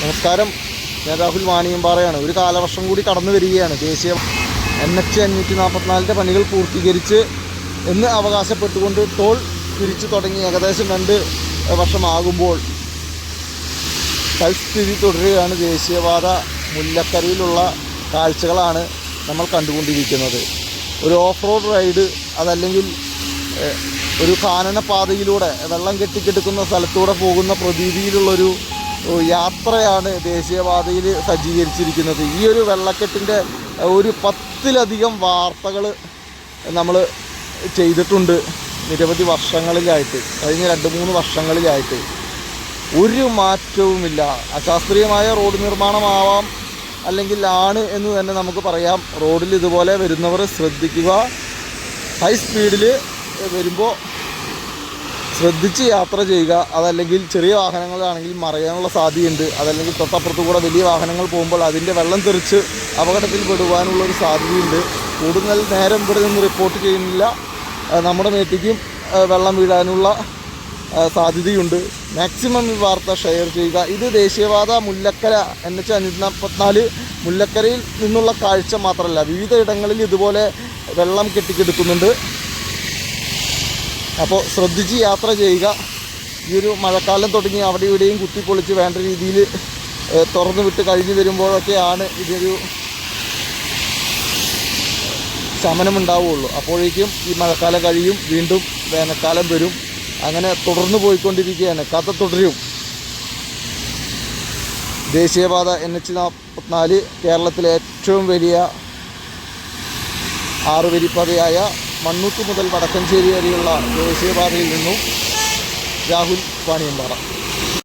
നമസ്കാരം, ഞാൻ രാഹുൽ വാണിയമ്പാറയാണ്. ഒരു കാലവർഷം കൂടി കടന്നു വരികയാണ്. ദേശീയ NH 544 പണികൾ പൂർത്തീകരിച്ച് എന്ന് അവകാശപ്പെട്ടുകൊണ്ട് ടോൾ പിരിച്ചു തുടങ്ങി ഏകദേശം 2 വർഷമാകുമ്പോൾ തൽസ്ഥിതി തുടരുകയാണ്. ദേശീയപാത മുല്ലക്കരയിലുള്ള കാഴ്ചകളാണ് നമ്മൾ കണ്ടുകൊണ്ടിരിക്കുന്നത്. ഒരു ഓഫ് റോഡ് റൈഡ്, അതല്ലെങ്കിൽ ഒരു കാനനപാതയിലൂടെ വെള്ളം കെട്ടിക്കെടുക്കുന്ന സ്ഥലത്തൂടെ പോകുന്ന പ്രതീതിയിലുള്ളൊരു യാത്രയാണ് ദേശീയപാതയിൽ സജ്ജീകരിച്ചിരിക്കുന്നത്. ഈ ഒരു വെള്ളക്കെട്ടിൻ്റെ ഒരു 10ലധികം വാർത്തകൾ നമ്മൾ ചെയ്തിട്ടുണ്ട് നിരവധി വർഷങ്ങളിലായിട്ട്. കഴിഞ്ഞ 2-3 വർഷങ്ങളിലായിട്ട് ഒരു മാറ്റവുമില്ല. അശാസ്ത്രീയമായ റോഡ് നിർമ്മാണമാവാം, അല്ലെങ്കിൽ ആണ് എന്ന് തന്നെ നമുക്ക് പറയാം. റോഡിൽ ഇതുപോലെ വരുന്നവർ ശ്രദ്ധിക്കുക. ഹൈ സ്പീഡിൽ വരുമ്പോൾ ശ്രദ്ധിച്ച് യാത്ര ചെയ്യുക. അതല്ലെങ്കിൽ ചെറിയ വാഹനങ്ങളാണെങ്കിൽ മറിയാനുള്ള സാധ്യതയുണ്ട്. അതല്ലെങ്കിൽ തൊട്ടപ്പുറത്ത് കൂടെ വലിയ വാഹനങ്ങൾ പോകുമ്പോൾ അതിൻ്റെ വെള്ളം തെറിച്ച് അപകടത്തിൽ പെടുവാനുള്ളൊരു സാധ്യതയുണ്ട്. കൂടുതൽ നേരം ഇവിടെ നിന്ന് റിപ്പോർട്ട് ചെയ്യുന്നില്ല. നമ്മുടെ മേത്തേക്കും വെള്ളം വീഴാനുള്ള സാധ്യതയുണ്ട്. മാക്സിമം ഈ വാർത്ത ഷെയർ ചെയ്യുക. ഇത് ദേശീയപാത മുല്ലക്കര NH 544 മുല്ലക്കരയിൽ നിന്നുള്ള കാഴ്ച മാത്രമല്ല, വിവിധ ഇടങ്ങളിൽ ഇതുപോലെ വെള്ളം കെട്ടിക്കെടുക്കുന്നുണ്ട്. അപ്പോൾ ശ്രദ്ധിച്ച് യാത്ര ചെയ്യുക. ഈ ഒരു മഴക്കാലം തുടങ്ങി അവിടെ ഇവിടെയും കുത്തിപ്പൊളിച്ച് വേണ്ട രീതിയിൽ തുറന്നു വിട്ട് കഴിഞ്ഞ് വരുമ്പോഴൊക്കെയാണ് ഇതൊരു ശമനമുണ്ടാവുകയുള്ളൂ. അപ്പോഴേക്കും ഈ മഴക്കാലം കഴിയും, വീണ്ടും വേനൽക്കാലം വരും. അങ്ങനെ തുടർന്ന് പോയിക്കൊണ്ടിരിക്കുകയാണ്. കഥ തുടരും. ദേശീയപാത NH 44 കേരളത്തിലെ ഏറ്റവും വലിയ 6 വരിപ്പാതയായ മണ്ണൂത്ത് മുതൽ വടക്കഞ്ചേരി വരെയുള്ള ദേശീയപാതയിൽ നിന്നും രാഹുൽ വാണിയമ്പാറ.